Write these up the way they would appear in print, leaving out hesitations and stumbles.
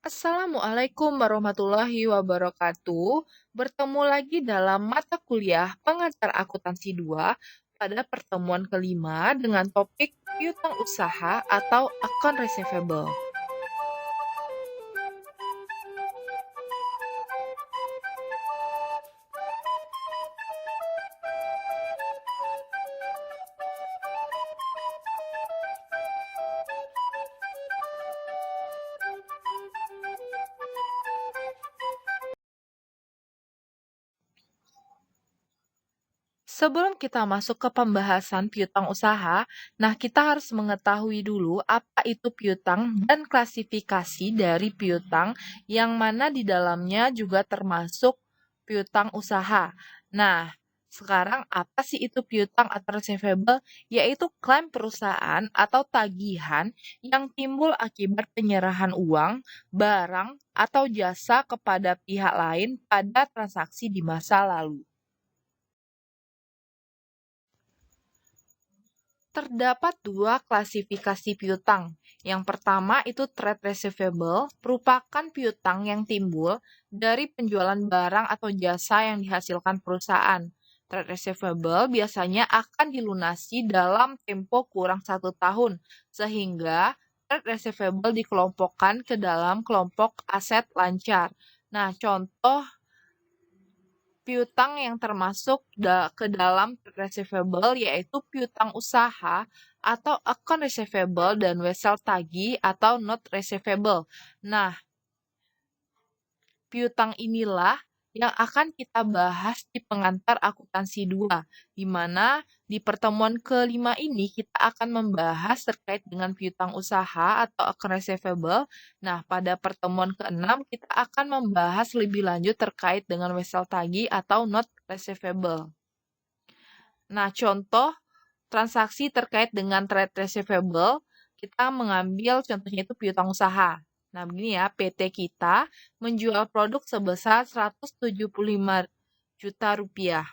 Assalamualaikum warahmatullahi wabarakatuh. Bertemu lagi dalam mata kuliah Pengantar Akuntansi 2 pada pertemuan kelima dengan topik piutang usaha atau account receivable. Sebelum kita masuk ke pembahasan piutang usaha, nah kita harus mengetahui dulu apa itu piutang dan klasifikasi dari piutang yang mana di dalamnya juga termasuk piutang usaha. Nah, sekarang apa sih itu piutang atau receivable? Yaitu klaim perusahaan atau tagihan yang timbul akibat penyerahan uang, barang, atau jasa kepada pihak lain pada transaksi di masa lalu. Terdapat dua klasifikasi piutang. Yang pertama itu trade receivable, merupakan piutang yang timbul dari penjualan barang atau jasa yang dihasilkan perusahaan. Trade receivable biasanya akan dilunasi dalam tempo kurang 1 tahun, sehingga trade receivable dikelompokkan ke dalam kelompok aset lancar. Nah, contoh piutang yang termasuk ke dalam receivable yaitu piutang usaha atau account receivable dan wesel tagih atau note receivable. Nah, piutang inilah yang akan kita bahas di pengantar akuntansi 2, di mana di pertemuan kelima ini kita akan membahas terkait dengan piutang usaha atau account receivable. Nah, pada pertemuan ke-6 kita akan membahas lebih lanjut terkait dengan wesel tagih atau note receivable. Nah, contoh transaksi terkait dengan trade receivable, kita mengambil contohnya itu piutang usaha. Nah, begini ya, PT kita menjual produk sebesar 175 juta rupiah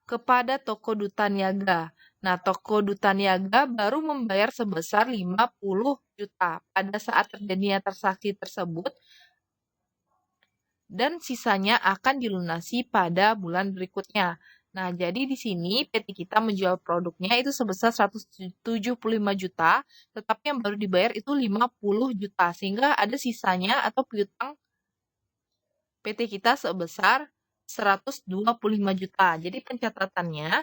kepada toko Duta Niaga. Nah, toko Duta Niaga baru membayar sebesar 50 juta pada saat terjadinya transaksi tersebut dan sisanya akan dilunasi pada bulan berikutnya. Nah, jadi di sini PT kita menjual produknya itu sebesar 175 juta, tetapi yang baru dibayar itu 50 juta, sehingga ada sisanya atau piutang PT kita sebesar 125 juta. Jadi pencatatannya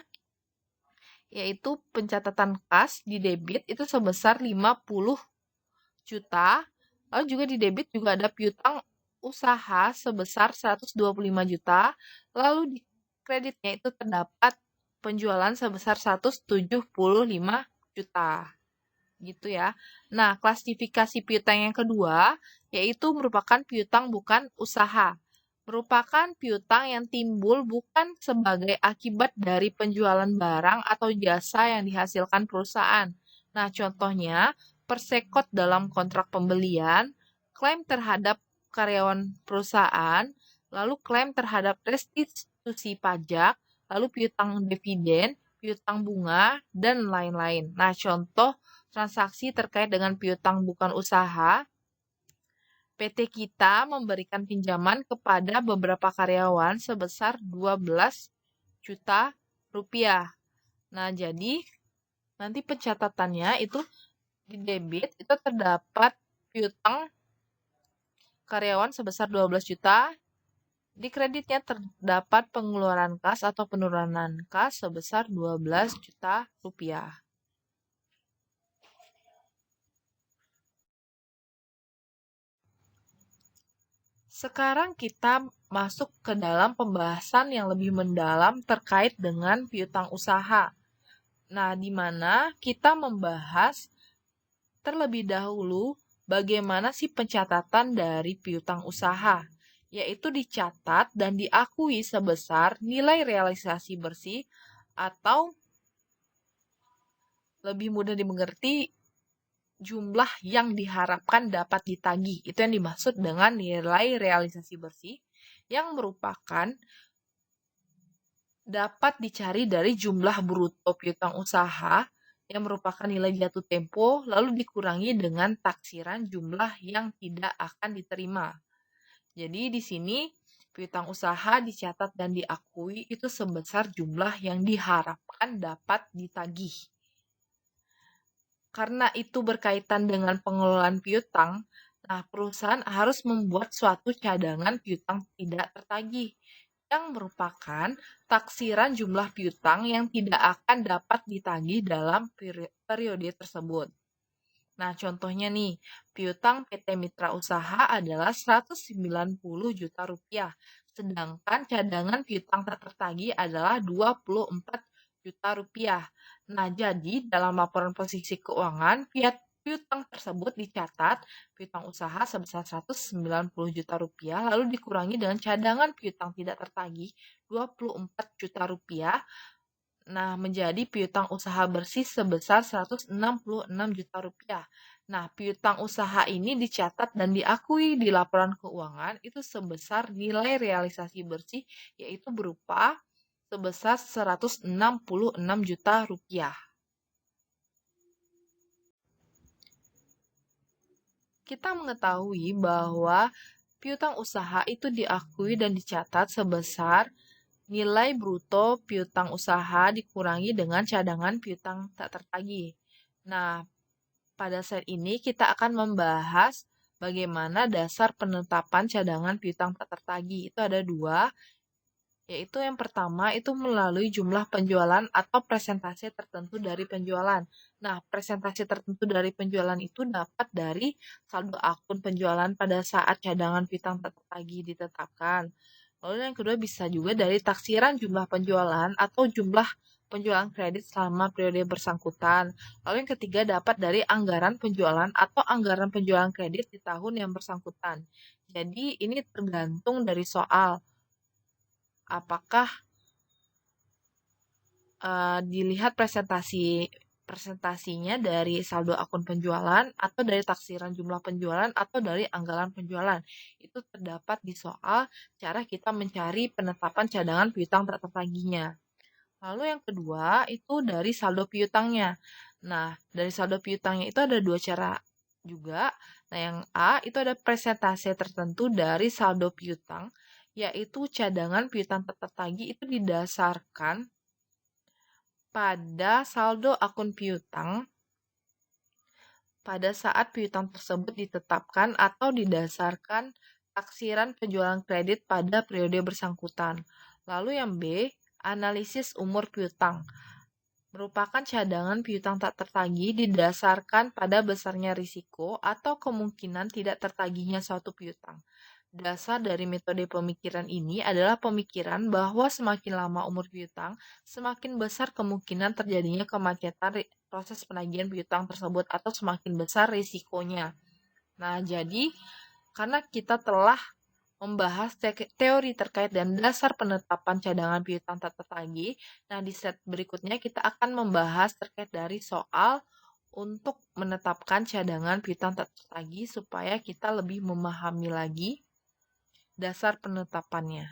yaitu pencatatan kas di debit itu sebesar 50 juta. Lalu juga di debit juga ada piutang usaha sebesar 125 juta. Lalu di kreditnya itu terdapat penjualan sebesar 175 juta. Gitu ya. Nah, klasifikasi piutang yang kedua yaitu merupakan piutang bukan usaha. Merupakan piutang yang timbul bukan sebagai akibat dari penjualan barang atau jasa yang dihasilkan perusahaan. Nah, contohnya persekot dalam kontrak pembelian, klaim terhadap karyawan perusahaan, lalu klaim terhadap restitusi pajak, lalu piutang dividen, piutang bunga, dan lain-lain. Nah, contoh transaksi terkait dengan piutang bukan usaha, PT kita memberikan pinjaman kepada beberapa karyawan sebesar 12 juta rupiah. Nah, jadi nanti pencatatannya itu di debit itu terdapat piutang karyawan sebesar 12 juta, di kreditnya terdapat pengeluaran kas atau penurunan kas sebesar 12 juta rupiah. Sekarang kita masuk ke dalam pembahasan yang lebih mendalam terkait dengan piutang usaha. Nah, di mana kita membahas terlebih dahulu bagaimana sih pencatatan dari piutang usaha, yaitu dicatat dan diakui sebesar nilai realisasi bersih atau lebih mudah dimengerti jumlah yang diharapkan dapat ditagih. Itu yang dimaksud dengan nilai realisasi bersih yang merupakan dapat dicari dari jumlah bruto piutang usaha yang merupakan nilai jatuh tempo, lalu dikurangi dengan taksiran jumlah yang tidak akan diterima. Jadi di sini piutang usaha dicatat dan diakui itu sebesar jumlah yang diharapkan dapat ditagih. Karena itu berkaitan dengan pengelolaan piutang, nah perusahaan harus membuat suatu cadangan piutang tidak tertagih yang merupakan taksiran jumlah piutang yang tidak akan dapat ditagih dalam periode tersebut. Nah, contohnya nih, piutang PT Mitra Usaha adalah 190 juta rupiah, sedangkan cadangan piutang tak tertagih adalah 24 juta rupiah. Nah, jadi dalam laporan posisi keuangan, piutang tersebut dicatat piutang usaha sebesar 190 juta rupiah, lalu dikurangi dengan cadangan piutang tidak tertagih 24 juta rupiah. Nah, menjadi piutang usaha bersih sebesar 166 juta rupiah. Nah, piutang usaha ini dicatat dan diakui di laporan keuangan itu sebesar nilai realisasi bersih, yaitu berupa sebesar 166 juta rupiah. Kita mengetahui bahwa piutang usaha itu diakui dan dicatat sebesar nilai bruto piutang usaha dikurangi dengan cadangan piutang tak tertagih. Nah, pada slide ini kita akan membahas bagaimana dasar penetapan cadangan piutang tak tertagih. Itu ada dua, yaitu yang pertama itu melalui jumlah penjualan atau presentase tertentu dari penjualan. Nah, presentase tertentu dari penjualan itu dapat dari saldo akun penjualan pada saat cadangan piutang tak tertagih ditetapkan. Lalu yang kedua bisa juga dari taksiran jumlah penjualan atau jumlah penjualan kredit selama periode bersangkutan. Lalu yang ketiga dapat dari anggaran penjualan atau anggaran penjualan kredit di tahun yang bersangkutan. Jadi ini tergantung dari soal apakah dilihat presentasinya dari saldo akun penjualan atau dari taksiran jumlah penjualan atau dari anggaran penjualan. Itu terdapat di soal cara kita mencari penetapan cadangan piutang tak tertagihnya. Lalu yang kedua itu dari saldo piutangnya. Nah, dari saldo piutangnya itu ada dua cara juga. Nah, yang A itu ada presentase tertentu dari saldo piutang, yaitu cadangan piutang tak tertagih itu didasarkan pada saldo akun piutang pada saat piutang tersebut ditetapkan atau didasarkan taksiran penjualan kredit pada periode bersangkutan. Lalu yang B, analisis umur piutang. Merupakan cadangan piutang tak tertagih didasarkan pada besarnya risiko atau kemungkinan tidak tertagihnya suatu piutang. Dasar dari metode pemikiran ini adalah pemikiran bahwa semakin lama umur piutang, semakin besar kemungkinan terjadinya kemacetan proses penagihan piutang tersebut atau semakin besar risikonya. Nah, jadi karena kita telah membahas teori terkait dan dasar penetapan cadangan piutang tak tertagih, nah di set berikutnya kita akan membahas terkait dari soal untuk menetapkan cadangan piutang tak tertagih supaya kita lebih memahami lagi dasar penetapannya.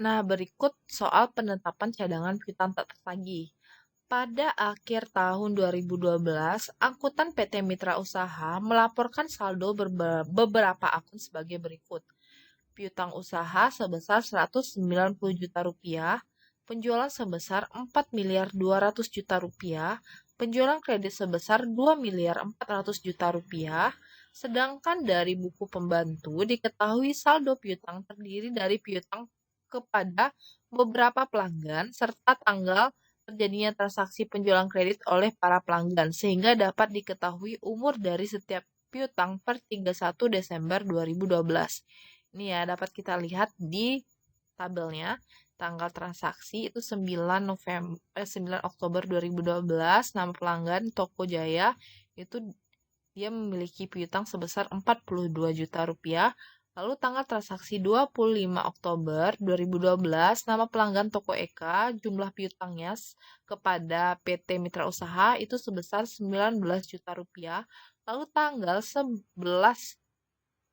Nah, berikut soal penetapan cadangan piutang tak tertagih. Pada akhir tahun 2012, angkutan PT Mitra Usaha melaporkan saldo beberapa akun sebagai berikut. Piutang usaha sebesar 190 juta rupiah, penjualan sebesar 4 miliar 200 juta rupiah, penjualan kredit sebesar 2 miliar 400 juta rupiah, sedangkan dari buku pembantu diketahui saldo piutang terdiri dari piutang kepada beberapa pelanggan serta tanggal terjadinya transaksi penjualan kredit oleh para pelanggan sehingga dapat diketahui umur dari setiap piutang per 31 Desember 2012. Ini ya dapat kita lihat di tabelnya. Tanggal transaksi itu 9 Oktober 2012, nama pelanggan Toko Jaya itu dia memiliki piutang sebesar 42 juta rupiah. Lalu tanggal transaksi 25 Oktober 2012, nama pelanggan Toko Eka, jumlah piutangnya kepada PT Mitra Usaha itu sebesar 19 juta rupiah. Lalu tanggal 11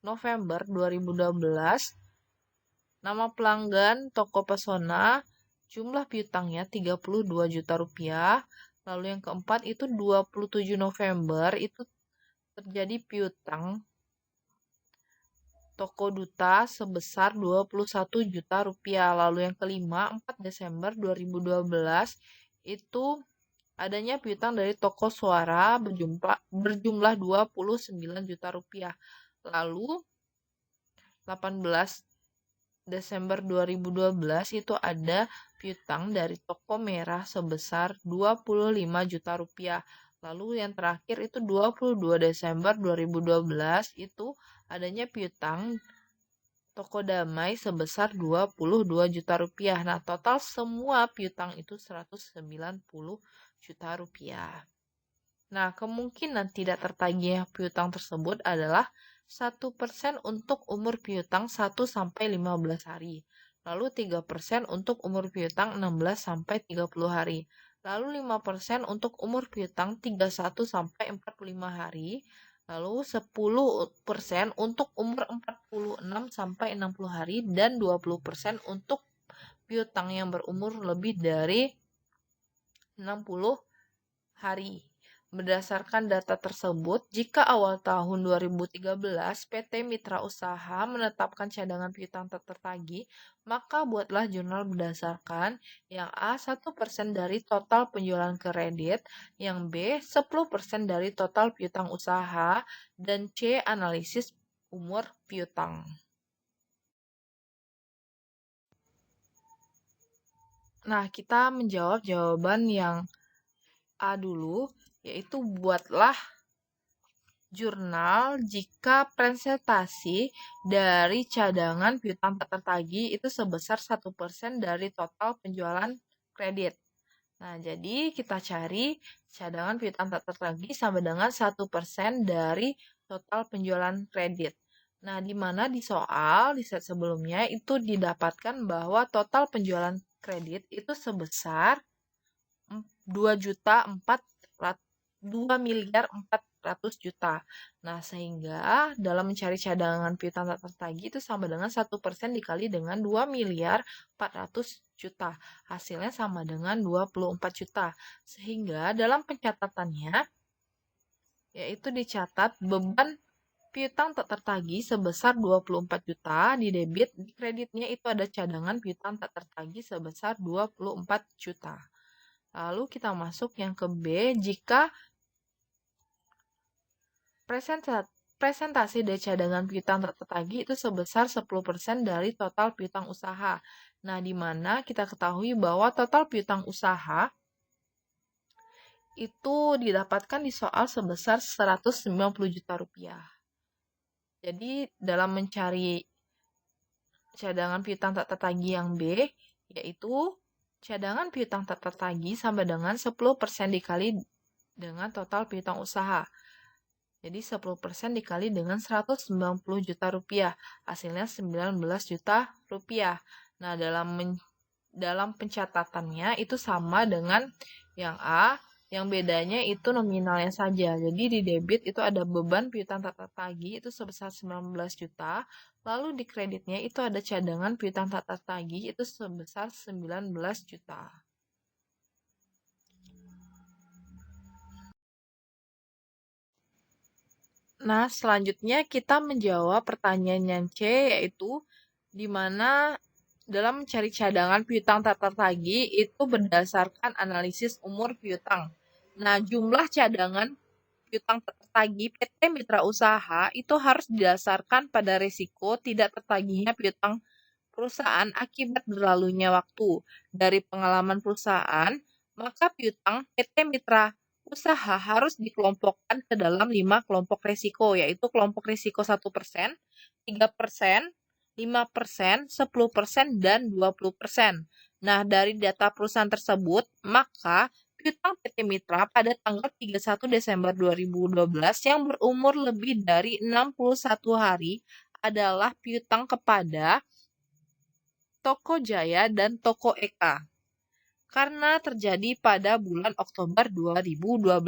November 2012, nama pelanggan Toko Pesona jumlah piutangnya 32 juta rupiah. Lalu yang keempat itu 27 November itu terjadi piutang Toko Duta sebesar 21 juta rupiah. Lalu yang kelima 4 Desember 2012 itu adanya piutang dari Toko Suara berjumlah 29 juta rupiah. Lalu 18 Desember 2012 itu ada piutang dari Toko Merah sebesar 25 juta rupiah. Lalu yang terakhir itu 22 Desember 2012 itu adanya piutang Toko Damai sebesar 22 juta rupiah. Nah, total semua piutang itu 190 juta rupiah. Nah, kemungkinan tidak tertagihnya piutang tersebut adalah 1% untuk umur piutang 1-15 hari. Lalu 3% untuk umur piutang 16-30 hari. Lalu 5% untuk umur piutang 31-45 hari. Lalu 10% untuk umur 46-60 hari. Dan 20% untuk piutang yang berumur lebih dari 60 hari. Berdasarkan data tersebut, jika awal tahun 2013 PT Mitra Usaha menetapkan cadangan piutang tak tertagih, maka buatlah jurnal berdasarkan yang A 1% dari total penjualan kredit, yang B 10% dari total piutang usaha, dan C analisis umur piutang. Nah, kita menjawab jawaban yang A dulu, yaitu buatlah jurnal jika presentasi dari cadangan piutang tak tertagih itu sebesar 1% dari total penjualan kredit. Nah, jadi kita cari cadangan piutang tak tertagih sama dengan 1% dari total penjualan kredit. Nah, di mana di soal, di set sebelumnya itu didapatkan bahwa total penjualan kredit itu sebesar 2 miliar 400 juta. Nah, sehingga dalam mencari cadangan piutang tak tertagih itu sama dengan 1% dikali dengan 2 miliar 400 juta. Hasilnya sama dengan 24 juta. Sehingga dalam pencatatannya, yaitu dicatat beban piutang tak tertagih sebesar 24 juta, di debit, di kreditnya itu ada cadangan piutang tak tertagih sebesar 24 juta. Lalu kita masuk yang ke B, jika presentasi dari cadangan piutang tak tertagih itu sebesar 10% dari total piutang usaha. Nah, di mana kita ketahui bahwa total piutang usaha itu didapatkan di soal sebesar 190 juta rupiah. Jadi, dalam mencari cadangan piutang tak tertagih yang B, yaitu cadangan piutang tak tertagih sama dengan 10% dikali dengan total piutang usaha. Jadi 10% dikali dengan 190 juta rupiah. Hasilnya 19 juta rupiah. Nah, dalam pencatatannya itu sama dengan yang A, yang bedanya itu nominalnya saja. Jadi di debit itu ada beban piutang tak tertagih itu sebesar 19 juta. Lalu di kreditnya itu ada cadangan piutang tak tertagih itu sebesar 19 juta. Nah, selanjutnya kita menjawab pertanyaan yang C, yaitu di mana dalam mencari cadangan piutang tak tertagih itu berdasarkan analisis umur piutang. Nah, jumlah cadangan piutang tak tertagih PT Mitra Usaha itu harus didasarkan pada risiko tidak tertagihnya piutang perusahaan akibat berlalunya waktu. Dari pengalaman perusahaan, maka piutang PT Mitra Usaha harus dikelompokkan ke dalam 5 kelompok risiko, yaitu kelompok risiko 1%, 3%, 5%, 10%, dan 20%. Nah, dari data perusahaan tersebut, maka piutang PT Mitra pada tanggal 31 Desember 2012 yang berumur lebih dari 61 hari adalah piutang kepada Toko Jaya dan Toko Eka karena terjadi pada bulan Oktober 2012.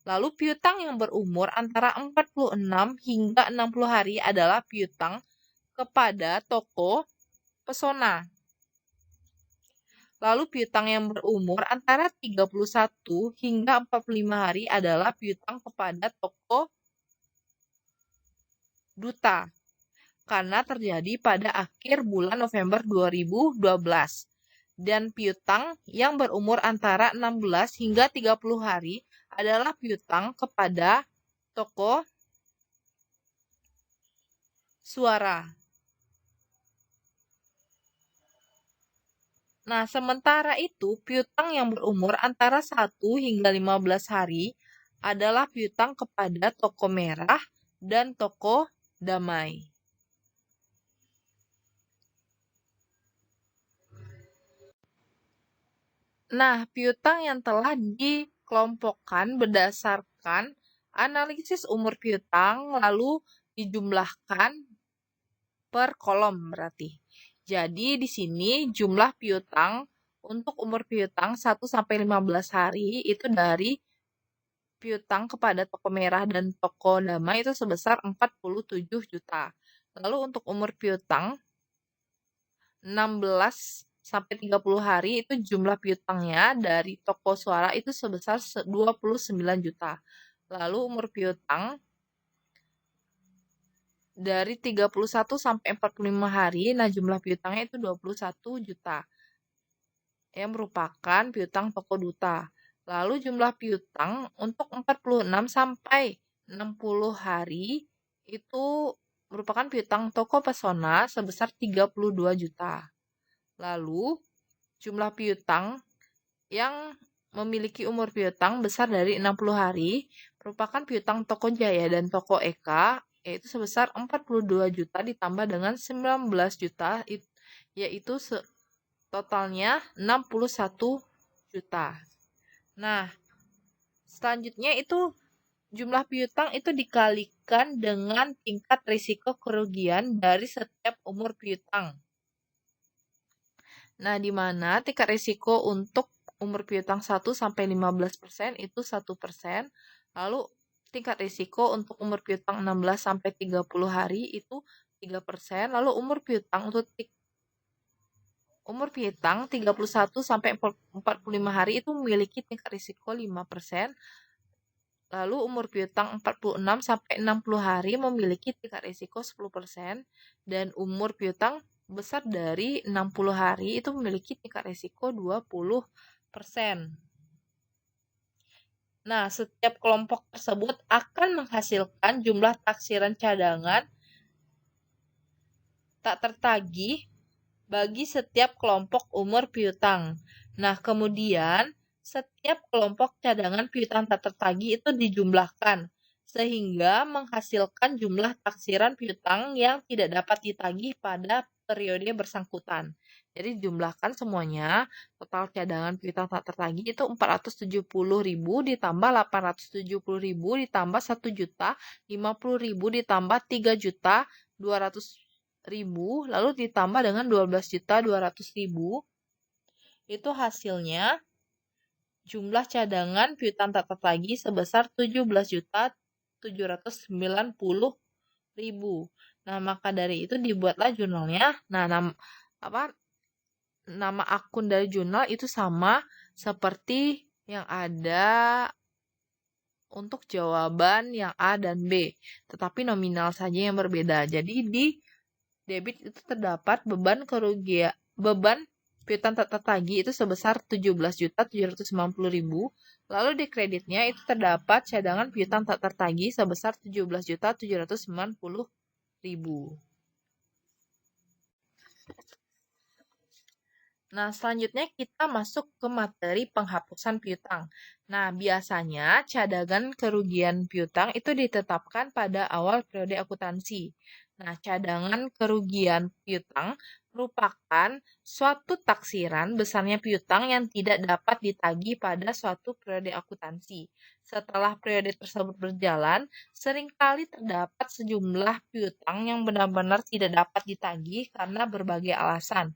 Lalu piutang yang berumur antara 46 hingga 60 hari adalah piutang kepada Toko Pesona. Lalu piutang yang berumur antara 31 hingga 45 hari adalah piutang kepada toko duta karena terjadi pada akhir bulan November 2012. Dan piutang yang berumur antara 16 hingga 30 hari adalah piutang kepada toko suara. Nah, sementara itu, piutang yang berumur antara 1 hingga 15 hari adalah piutang kepada toko merah dan toko damai. Nah, piutang yang telah dikelompokkan berdasarkan analisis umur piutang lalu dijumlahkan per kolom berarti. Jadi di sini jumlah piutang untuk umur piutang 1 sampai 15 hari itu dari piutang kepada toko merah dan toko damai itu sebesar 47 juta. Lalu untuk umur piutang 16 sampai 30 hari itu jumlah piutangnya dari toko suara itu sebesar 29 juta. Lalu umur piutang dari 31 sampai 45 hari, nah jumlah piutangnya itu 21 juta. Yang merupakan piutang toko duta. Lalu jumlah piutang untuk 46 sampai 60 hari itu merupakan piutang toko pesona sebesar 32 juta. Lalu jumlah piutang yang memiliki umur piutang besar dari 60 hari merupakan piutang toko Jaya dan toko Eka yaitu sebesar 42 juta ditambah dengan 19 juta yaitu totalnya 61 juta. Nah, selanjutnya itu jumlah piutang itu dikalikan dengan tingkat risiko kerugian dari setiap umur piutang. Nah, di mana tingkat risiko untuk umur piutang 1 sampai 15% itu 1%. Lalu tingkat risiko untuk umur piutang 16 sampai 30 hari itu 3%. Lalu umur piutang 31 sampai 45 hari itu memiliki tingkat risiko 5%. Lalu umur piutang 46 sampai 60 hari memiliki tingkat risiko 10%. Dan umur piutang besar dari 60 hari itu memiliki tingkat risiko 20%. Nah, setiap kelompok tersebut akan menghasilkan jumlah taksiran cadangan tak tertagih bagi setiap kelompok umur piutang. Nah, kemudian setiap kelompok cadangan piutang tak tertagih itu dijumlahkan sehingga menghasilkan jumlah taksiran piutang yang tidak dapat ditagih pada periode bersangkutan. Jadi jumlahkan semuanya, total cadangan piutang tak tertagih itu 470.000 ditambah 870.000 ditambah 1 juta, 50.000 ditambah 3 juta 200.000 lalu ditambah dengan 12.200.000 itu hasilnya jumlah cadangan piutang tak tertagih sebesar 17.790.000. Nah, maka dari itu dibuatlah jurnalnya. Nah, nama akun dari jurnal itu sama seperti yang ada untuk jawaban yang A dan B, tetapi nominal saja yang berbeda. Jadi di debit itu terdapat beban piutang tak tertagih itu sebesar 17.790.000. Lalu di kreditnya itu terdapat cadangan piutang tak tertagih sebesar 17.790.000. Nah, selanjutnya kita masuk ke materi penghapusan piutang. Nah, biasanya cadangan kerugian piutang itu ditetapkan pada awal periode akuntansi. Nah, cadangan kerugian piutang merupakan suatu taksiran besarnya piutang yang tidak dapat ditagih pada suatu periode akuntansi. Setelah periode tersebut berjalan, seringkali terdapat sejumlah piutang yang benar-benar tidak dapat ditagih karena berbagai alasan.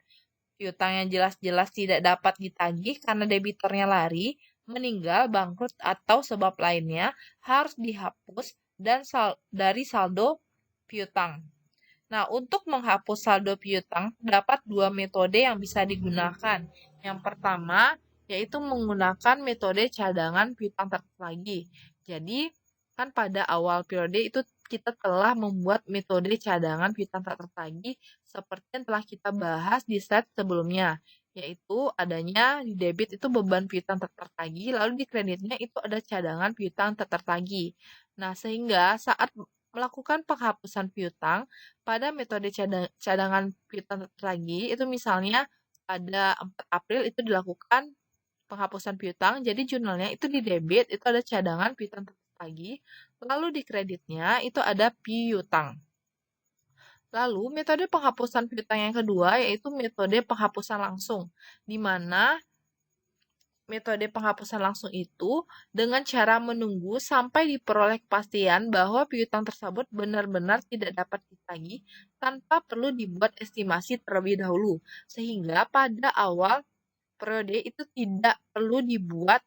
Piutang yang jelas-jelas tidak dapat ditagih karena debitornya lari, meninggal, bangkrut, atau sebab lainnya harus dihapus dan dari saldo piutang. Nah, untuk menghapus saldo piutang, terdapat dua metode yang bisa digunakan. Yang pertama, yaitu menggunakan metode cadangan piutang tak tertagih. Jadi, kan pada awal periode itu kita telah membuat metode cadangan piutang tak tertagih seperti yang telah kita bahas di slide sebelumnya, yaitu adanya di debit itu beban piutang tak tertagih, lalu di kreditnya itu ada cadangan piutang tak tertagih. Nah, sehingga saat melakukan penghapusan piutang, pada metode cadangan piutang tertagih itu misalnya pada 4 April itu dilakukan penghapusan piutang, jadi jurnalnya itu di debit, itu ada cadangan piutang tertagih, lalu di kreditnya itu ada piutang. Lalu metode penghapusan piutang yang kedua yaitu metode penghapusan langsung, di mana metode penghapusan langsung itu dengan cara menunggu sampai diperoleh kepastian bahwa piutang tersebut benar-benar tidak dapat ditagih tanpa perlu dibuat estimasi terlebih dahulu. Sehingga pada awal periode itu tidak perlu dibuat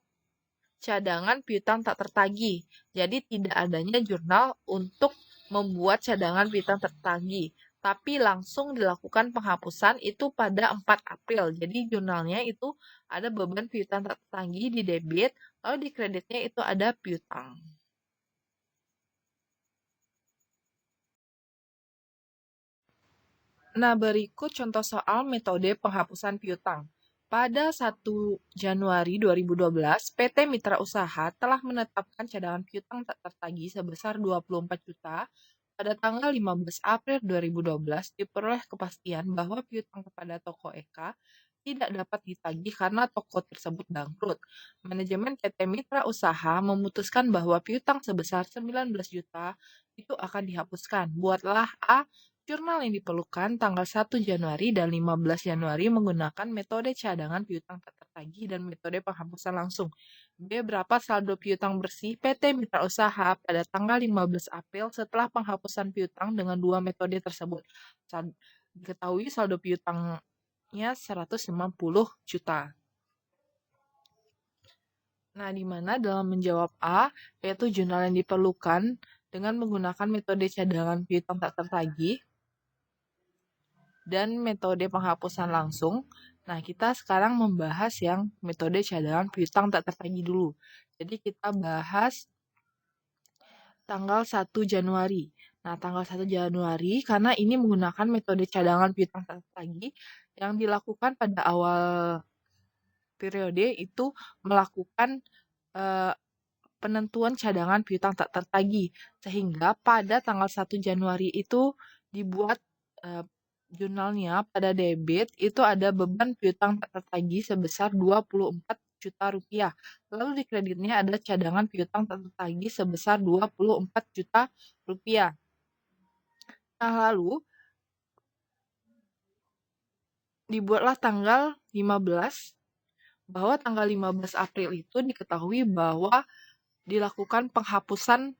cadangan piutang tak tertagih. Jadi tidak adanya jurnal untuk membuat cadangan piutang tertagih, tapi langsung dilakukan penghapusan itu pada 4 April. Jadi jurnalnya itu ada beban piutang tak tertagih di debit, lalu di kreditnya itu ada piutang. Nah, berikut contoh soal metode penghapusan piutang. Pada 1 Januari 2012, PT Mitra Usaha telah menetapkan cadangan piutang tak tertagih sebesar 24 juta. Pada tanggal 15 April 2012, diperoleh kepastian bahwa piutang kepada toko Eka tidak dapat ditagih karena toko tersebut bangkrut. Manajemen PT Mitra Usaha memutuskan bahwa piutang sebesar 19 juta itu akan dihapuskan. Buatlah A jurnal yang diperlukan tanggal 1 Januari dan 15 Januari menggunakan metode cadangan piutang tak tertagih dan metode penghapusan langsung. B. Berapa saldo piutang bersih PT Mitra Usaha pada tanggal 15 April setelah penghapusan piutang dengan dua metode tersebut. Diketahui saldo piutangnya 150 juta. Nah, di mana dalam menjawab A, yaitu jurnal yang diperlukan dengan menggunakan metode cadangan piutang tak tertagih, dan metode penghapusan langsung. Nah, kita sekarang membahas yang metode cadangan piutang tak tertagih dulu. Jadi kita bahas tanggal 1 Januari. Nah, tanggal 1 Januari karena ini menggunakan metode cadangan piutang tak tertagih yang dilakukan pada awal periode itu melakukan eh, penentuan cadangan piutang tak tertagih. Sehingga pada tanggal 1 Januari itu dibuat eh, jurnalnya pada debit itu ada beban piutang tak tertagih sebesar 24 juta rupiah. Lalu di kreditnya ada cadangan piutang tak tertagih sebesar 24 juta rupiah. Nah, lalu dibuatlah tanggal 15 bahwa tanggal 15 April itu diketahui bahwa dilakukan penghapusan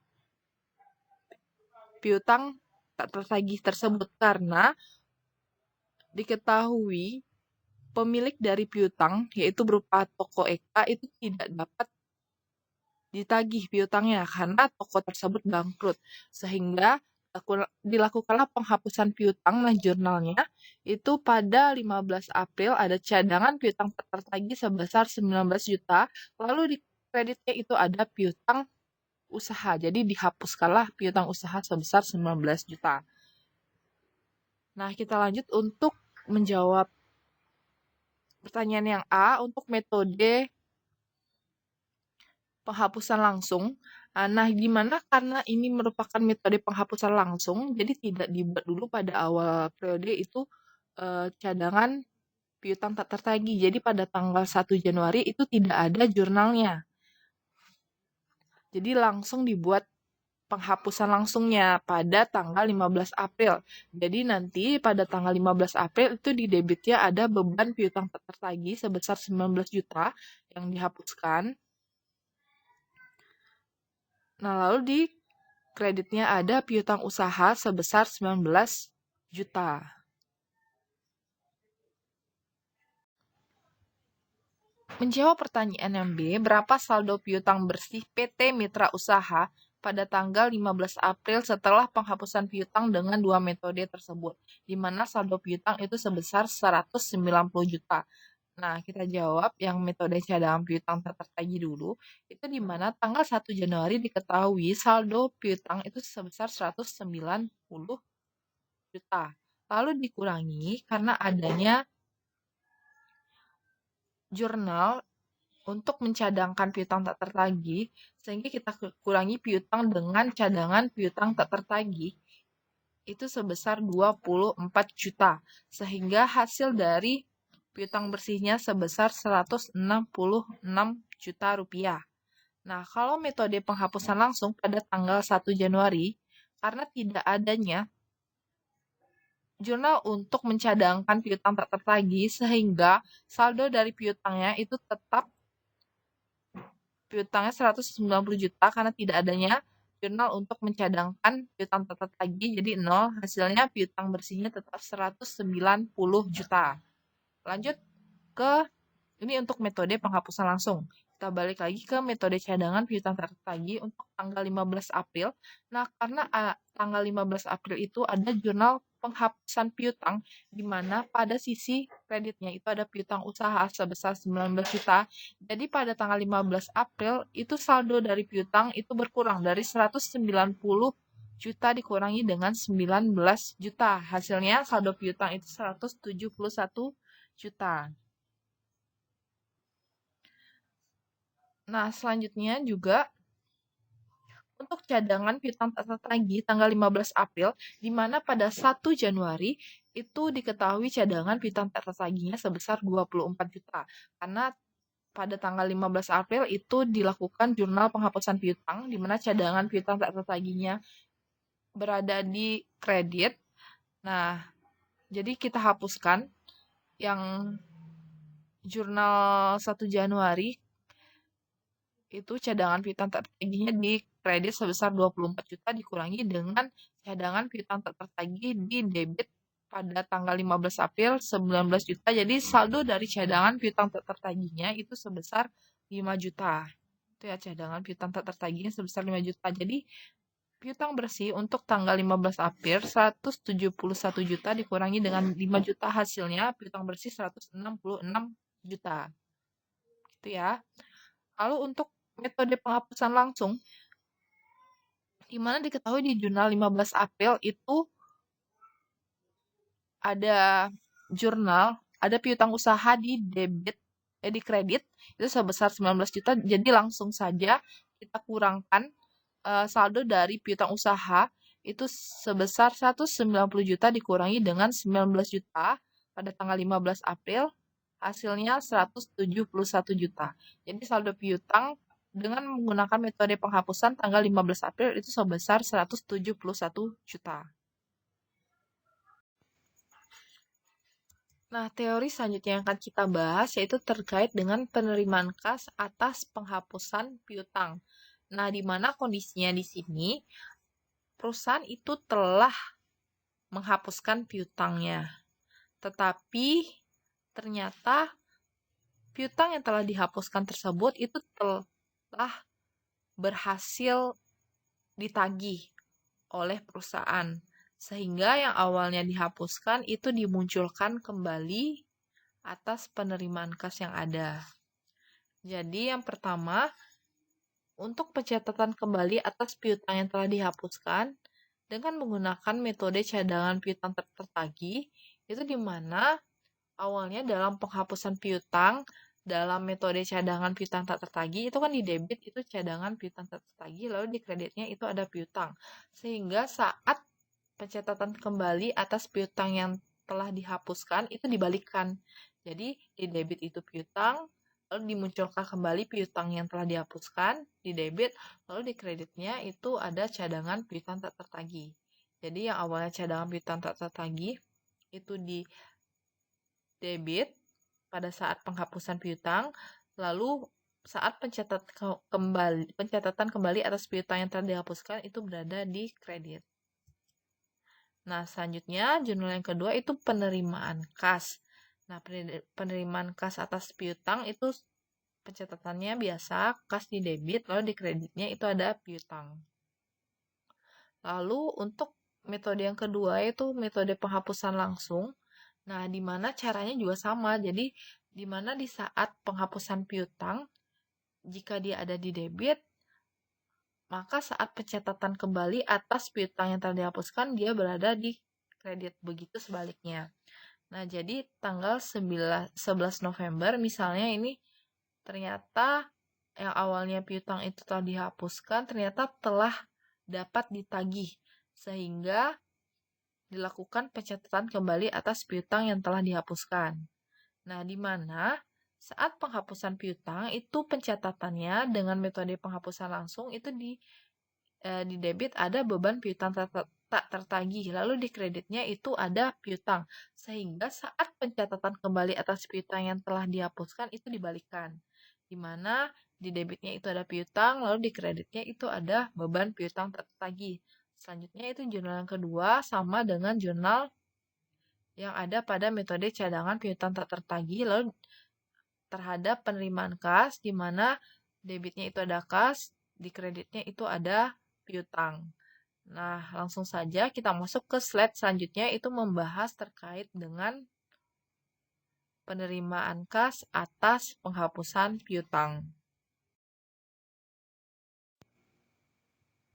piutang tak tertagih tersebut karena diketahui pemilik dari piutang, yaitu berupa toko Eka, itu tidak dapat ditagih piutangnya karena toko tersebut bangkrut. Sehingga dilakukanlah penghapusan piutang. Nah, jurnalnya itu pada 15 April ada cadangan piutang tak tertagih sebesar 19 juta, lalu di kreditnya itu ada piutang usaha. Jadi dihapuskanlah piutang usaha sebesar 19 juta. Nah, kita lanjut untuk menjawab pertanyaan yang A untuk metode penghapusan langsung. Nah, gimana karena ini merupakan metode penghapusan langsung, jadi tidak dibuat dulu pada awal periode itu cadangan piutang tak tertagih. Jadi pada tanggal 1 Januari itu tidak ada jurnalnya. Jadi langsung dibuat penghapusan langsungnya pada tanggal 15 April. Jadi nanti pada tanggal 15 April itu di debitnya ada beban piutang tak tertagih sebesar 19 juta yang dihapuskan. Nah, lalu di kreditnya ada piutang usaha sebesar 19 juta. Menjawab pertanyaan yang B, berapa saldo piutang bersih PT Mitra Usaha pada tanggal 15 April setelah penghapusan piutang dengan dua metode tersebut, di mana saldo piutang itu sebesar 190 juta. Nah, kita jawab yang metode cadangan piutang tak tertagih dulu. Itu di mana tanggal 1 Januari diketahui saldo piutang itu sebesar 190 juta. Lalu dikurangi karena adanya jurnal untuk mencadangkan piutang tak tertagih, sehingga kita kurangi piutang dengan cadangan piutang tak tertagih itu sebesar 24 juta. Sehingga hasil dari piutang bersihnya sebesar 166 juta rupiah. Nah, kalau metode penghapusan langsung pada tanggal 1 Januari, karena tidak adanya jurnal untuk mencadangkan piutang tak tertagih, sehingga saldo dari piutangnya itu tetap piutangnya 190 juta karena tidak adanya jurnal untuk mencadangkan piutang tak tertagih, jadi 0, hasilnya piutang bersihnya tetap 190 juta. Lanjut ke ini untuk metode penghapusan langsung. Kita balik lagi ke metode cadangan piutang tak tertagih untuk tanggal 15 April. Nah, karena tanggal 15 April itu ada jurnal penghapusan piutang, di mana pada sisi kreditnya itu ada piutang usaha sebesar 19 juta. Jadi pada tanggal 15 April itu saldo dari piutang itu berkurang dari 190 juta dikurangi dengan 19 juta. Hasilnya saldo piutang itu 171 juta. Nah, selanjutnya juga untuk cadangan piutang tak tertagih tanggal 15 April, di mana pada 1 Januari itu diketahui cadangan piutang tak tertagihnya sebesar 24 juta. Karena pada tanggal 15 April itu dilakukan jurnal penghapusan piutang, di mana cadangan piutang tak tertagihnya berada di kredit. Nah, jadi kita hapuskan yang jurnal 1 Januari itu cadangan piutang tak tertagihnya di kredit sebesar 24 juta dikurangi dengan cadangan piutang tak tertagih di debit pada tanggal 15 April 19 juta. Jadi saldo dari cadangan piutang tak tertagihnya itu sebesar 5 juta. Itu ya cadangan piutang tak tertagihnya sebesar 5 juta. Jadi piutang bersih untuk tanggal 15 April 171 juta dikurangi dengan 5 juta, hasilnya piutang bersih 166 juta. Gitu ya. Lalu untuk metode penghapusan langsung, di mana diketahui di jurnal 15 April itu ada jurnal, ada piutang usaha di debit, di kredit, itu sebesar 19 juta, jadi langsung saja kita kurangkan saldo dari piutang usaha, itu sebesar 190 juta dikurangi dengan 19 juta pada tanggal 15 April, hasilnya 171 juta. Jadi saldo piutang dengan menggunakan metode penghapusan tanggal 15 April itu sebesar 171 juta. Nah, teori selanjutnya yang akan kita bahas yaitu terkait dengan penerimaan kas atas penghapusan piutang. Nah, di mana kondisinya di sini perusahaan itu telah menghapuskan piutangnya. Tetapi ternyata piutang yang telah dihapuskan tersebut itu telah berhasil ditagih oleh perusahaan, sehingga yang awalnya dihapuskan itu dimunculkan kembali atas penerimaan kas yang ada. Jadi yang pertama, untuk pencatatan kembali atas piutang yang telah dihapuskan dengan menggunakan metode cadangan piutang tertagih, itu di mana awalnya dalam penghapusan piutang dalam metode cadangan piutang tak tertagih itu kan di debit itu cadangan piutang tak tertagih, lalu di kreditnya itu ada piutang, sehingga saat pencatatan kembali atas piutang yang telah dihapuskan itu dibalikkan. Jadi di debit itu piutang, lalu dimunculkan kembali piutang yang telah dihapuskan di debit, lalu di kreditnya itu ada cadangan piutang tak tertagih. Jadi yang awalnya cadangan piutang tak tertagih itu di debit pada saat penghapusan piutang, lalu saat pencatatan kembali atas piutang yang telah dihapuskan itu berada di kredit. Nah, selanjutnya jurnal yang kedua itu penerimaan kas. Nah, penerimaan kas atas piutang itu pencatatannya biasa kas di debit, lalu di kreditnya itu ada piutang. Lalu untuk metode yang kedua itu metode penghapusan langsung. Nah, di mana caranya juga sama. Jadi, di mana di saat penghapusan piutang, jika dia ada di debit, maka saat pencatatan kembali atas piutang yang telah dihapuskan, dia berada di kredit. Begitu sebaliknya. Nah, jadi tanggal 11 November, misalnya ini ternyata yang awalnya piutang itu telah dihapuskan, ternyata telah dapat ditagih. Sehingga dilakukan pencatatan kembali atas piutang yang telah dihapuskan. Nah, di mana saat penghapusan piutang itu pencatatannya dengan metode penghapusan langsung itu di debit ada beban piutang tak tertagih, lalu di kreditnya itu ada piutang. Sehingga saat pencatatan kembali atas piutang yang telah dihapuskan itu dibalikan. Di mana di debitnya itu ada piutang, lalu di kreditnya itu ada beban piutang tak tertagih. Selanjutnya itu jurnal yang kedua sama dengan jurnal yang ada pada metode cadangan piutang tak tertagih, lalu terhadap penerimaan kas, di mana debitnya itu ada kas, di kreditnya itu ada piutang. Nah, langsung saja kita masuk ke slide selanjutnya, itu membahas terkait dengan penerimaan kas atas penghapusan piutang.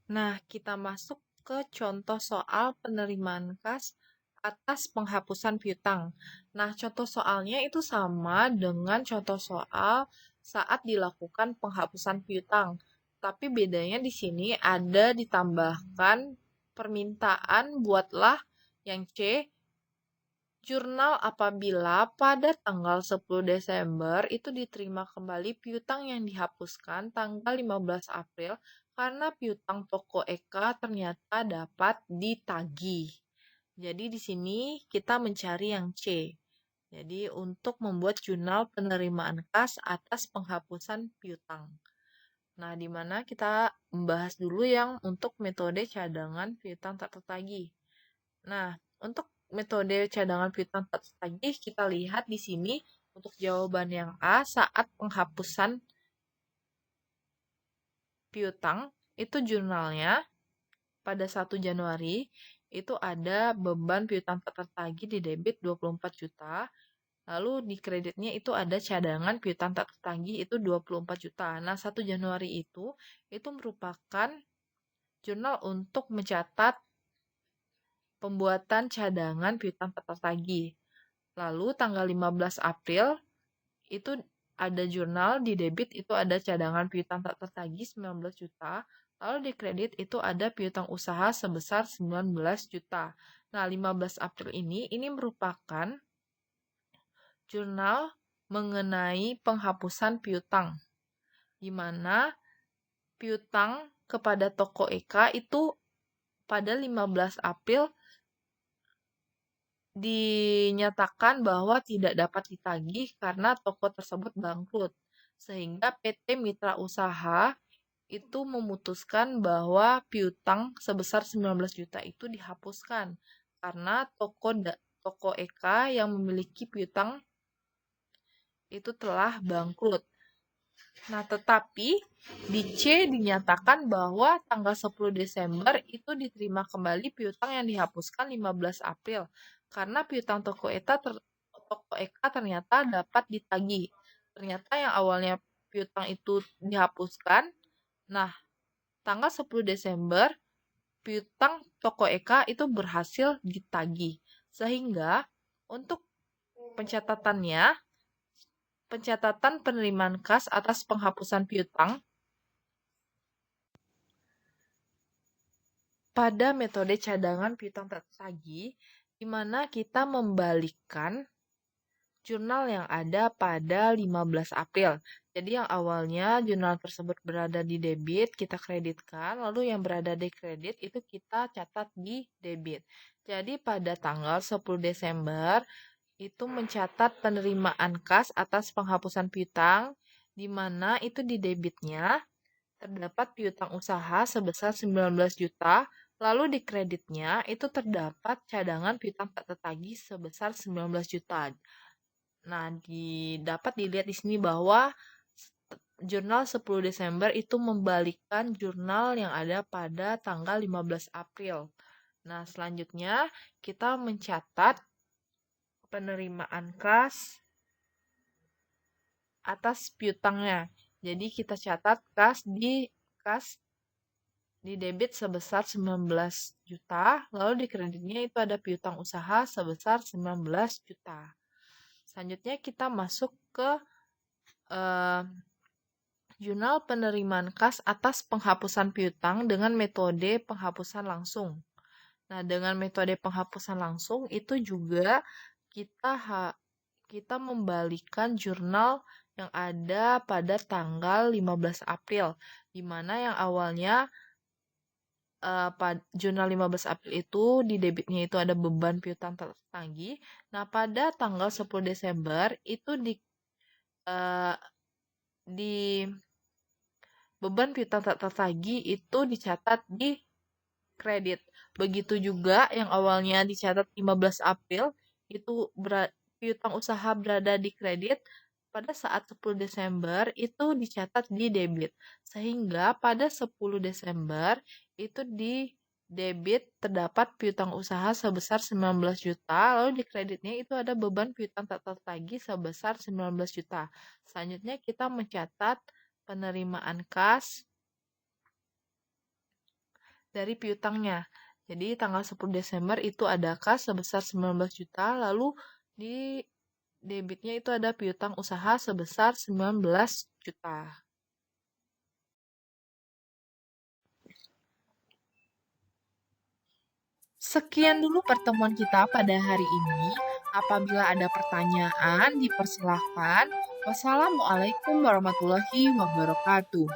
Nah, kita masuk ke contoh soal penerimaan kas atas penghapusan piutang. Nah, contoh soalnya itu sama dengan contoh soal saat dilakukan penghapusan piutang. Tapi bedanya di sini ada ditambahkan permintaan buatlah yang C, jurnal apabila pada tanggal 10 Desember itu diterima kembali piutang yang dihapuskan tanggal 15 April karena piutang toko Eka ternyata dapat ditagih. Jadi di sini kita mencari yang C. Jadi untuk membuat jurnal penerimaan kas atas penghapusan piutang. Nah, di mana kita membahas dulu yang untuk metode cadangan piutang tak tertagih. Nah, untuk metode cadangan piutang tak tertagih kita lihat di sini untuk jawaban yang A saat penghapusan piutang itu jurnalnya pada 1 Januari itu ada beban piutang tak tertagih di debit 24 juta. Lalu di kreditnya itu ada cadangan piutang tak tertagih itu 24 juta. Nah, 1 Januari itu merupakan jurnal untuk mencatat pembuatan cadangan piutang tak tertagih. Lalu tanggal 15 April itu ada jurnal di debit itu ada cadangan piutang tak tertagih 19 juta. Lalu di kredit itu ada piutang usaha sebesar 19 juta. Nah, 15 April ini merupakan jurnal mengenai penghapusan piutang. Di mana piutang kepada toko Eka itu pada 15 April dinyatakan bahwa tidak dapat ditagih karena toko tersebut bangkrut. Sehingga PT Mitra Usaha itu memutuskan bahwa piutang sebesar 19 juta itu dihapuskan karena toko Eka yang memiliki piutang itu telah bangkrut. Nah, tetapi di C dinyatakan bahwa tanggal 10 Desember itu diterima kembali piutang yang dihapuskan 15 April karena piutang toko Eka ternyata dapat ditagih. Ternyata yang awalnya piutang itu dihapuskan. Nah, tanggal 10 Desember piutang toko Eka itu berhasil ditagih. Sehingga untuk pencatatan penerimaan kas atas penghapusan piutang pada metode cadangan piutang tak tertagih, di mana kita membalikkan jurnal yang ada pada 15 April. Jadi yang awalnya jurnal tersebut berada di debit, kita kreditkan, lalu yang berada di kredit itu kita catat di debit. Jadi pada tanggal 10 Desember, itu mencatat penerimaan kas atas penghapusan piutang, di mana itu di debitnya terdapat piutang usaha sebesar 19 juta, lalu di kreditnya itu terdapat cadangan piutang tak tertagih sebesar 19 juta. Nah, dapat dilihat di sini bahwa jurnal 10 Desember itu membalikkan jurnal yang ada pada tanggal 15 April. Nah, selanjutnya kita mencatat penerimaan kas atas piutangnya. Jadi kita catat kas di debit sebesar 19 juta, lalu di kreditnya itu ada piutang usaha sebesar 19 juta. Selanjutnya kita masuk ke jurnal penerimaan kas atas penghapusan piutang dengan metode penghapusan langsung. Nah, dengan metode penghapusan langsung itu juga kita membalikkan jurnal yang ada pada tanggal 15 April, di mana yang awalnya jurnal 15 April itu di debitnya itu ada beban piutang tak tertagih. Nah, pada tanggal 10 Desember itu di beban piutang tak tertagih itu dicatat di kredit. Begitu juga yang awalnya dicatat 15 April itu piutang usaha berada di kredit, pada saat 10 Desember itu dicatat di debit. Sehingga pada 10 Desember itu di debit terdapat piutang usaha sebesar 19 juta, lalu di kreditnya itu ada beban piutang tak tertagih sebesar 19 juta. Selanjutnya kita mencatat penerimaan kas dari piutangnya. Jadi tanggal 10 Desember itu ada kas sebesar 19 juta, lalu di debitnya itu ada piutang usaha sebesar 19 juta. Sekian dulu pertemuan kita pada hari ini. Apabila ada pertanyaan, dipersilahkan. Wassalamualaikum warahmatullahi wabarakatuh.